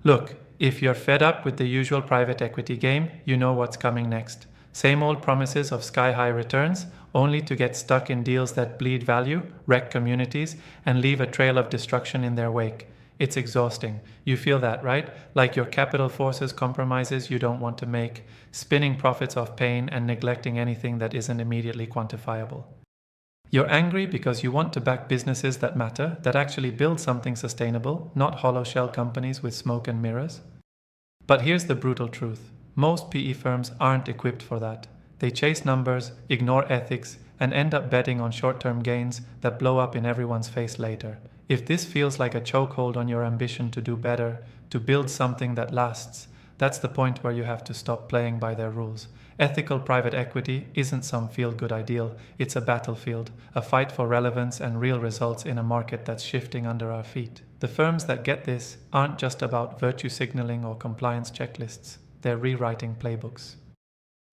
Look, if you're fed up with the usual private equity game, you know what's coming next. Same old promises of sky-high returns, only to get stuck in deals that bleed value, wreck communities, and leave a trail of destruction in their wake. It's exhausting. You feel that, right? Like your capital forces compromises you don't want to make, spinning profits off pain and neglecting anything that isn't immediately quantifiable. You're angry because you want to back businesses that matter, that actually build something sustainable, not hollow shell companies with smoke and mirrors. But here's the brutal truth. Most PE firms aren't equipped for that. They chase numbers, ignore ethics, and end up betting on short-term gains that blow up in everyone's face later. If this feels like a chokehold on your ambition to do better, to build something that lasts, that's the point where you have to stop playing by their rules. Ethical private equity isn't some feel-good ideal, it's a battlefield, a fight for relevance and real results in a market that's shifting under our feet. The firms that get this aren't just about virtue signaling or compliance checklists, they're rewriting playbooks.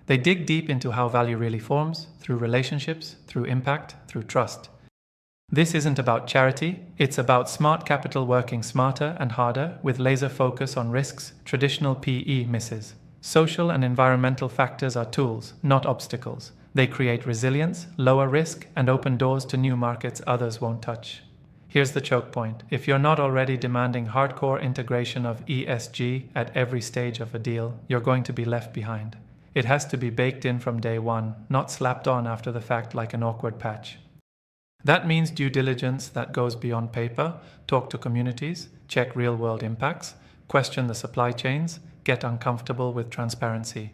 They dig deep into how value really forms, through relationships, through impact, through trust. This isn't about charity, it's about smart capital working smarter and harder with laser focus on risks traditional PE misses. Social and environmental factors are tools, not obstacles. They create resilience, lower risk, and open doors to new markets others won't touch. Here's the choke point. If you're not already demanding hardcore integration of ESG at every stage of a deal, you're going to be left behind. It has to be baked in from day one, not slapped on after the fact like an awkward patch. That means due diligence that goes beyond paper, talk to communities, check real-world impacts, question the supply chains, get uncomfortable with transparency.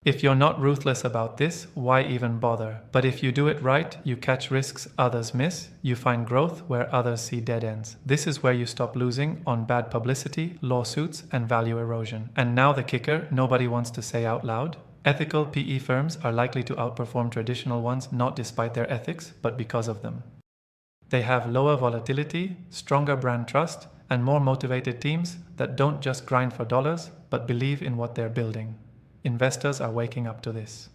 If you're not ruthless about this, why even bother? But if you do it right, you catch risks others miss, you find growth where others see dead ends. This is where you stop losing on bad publicity, lawsuits, and value erosion. And now the kicker nobody wants to say out loud. Ethical PE firms are likely to outperform traditional ones not despite their ethics, but because of them. They have lower volatility, stronger brand trust, and more motivated teams that don't just grind for dollars, but believe in what they're building. Investors are waking up to this.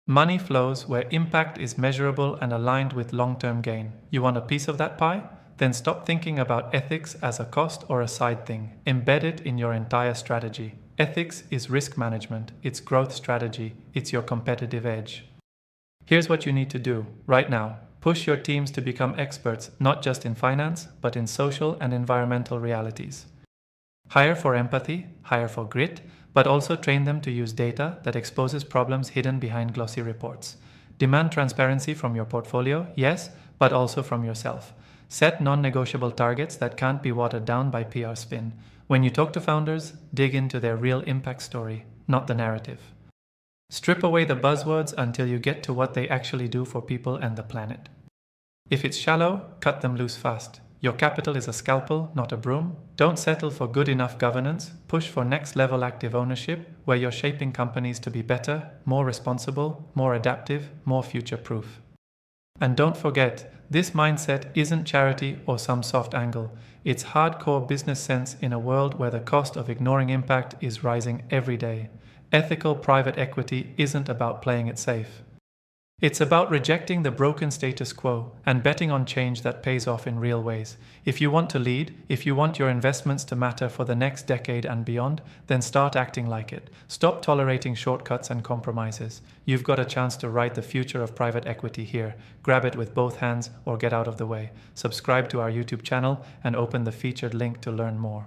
Money flows where impact is measurable and aligned with long-term gain. You want a piece of that pie? Then stop thinking about ethics as a cost or a side thing. Embed it in your entire strategy. Ethics is risk management, it's growth strategy, it's your competitive edge. Here's what you need to do right now. Push your teams to become experts not just in finance, but in social and environmental realities. Hire for empathy, hire for grit, but also train them to use data that exposes problems hidden behind glossy reports. Demand transparency from your portfolio, yes, but also from yourself. Set non-negotiable targets that can't be watered down by PR spin. When you talk to founders, dig into their real impact story, not the narrative. Strip away the buzzwords until you get to what they actually do for people and the planet. If it's shallow, cut them loose fast. Your capital is a scalpel, not a broom. Don't settle for good enough governance. Push for next-level active ownership, where you're shaping companies to be better, more responsible, more adaptive, more future-proof. And don't forget, this mindset isn't charity or some soft angle. It's hardcore business sense in a world where the cost of ignoring impact is rising every day. Ethical private equity isn't about playing it safe. It's about rejecting the broken status quo and betting on change that pays off in real ways. If you want to lead, if you want your investments to matter for the next decade and beyond, then start acting like it. Stop tolerating shortcuts and compromises. You've got a chance to write the future of private equity here. Grab it with both hands or get out of the way. Subscribe to our YouTube channel and open the featured link to learn more.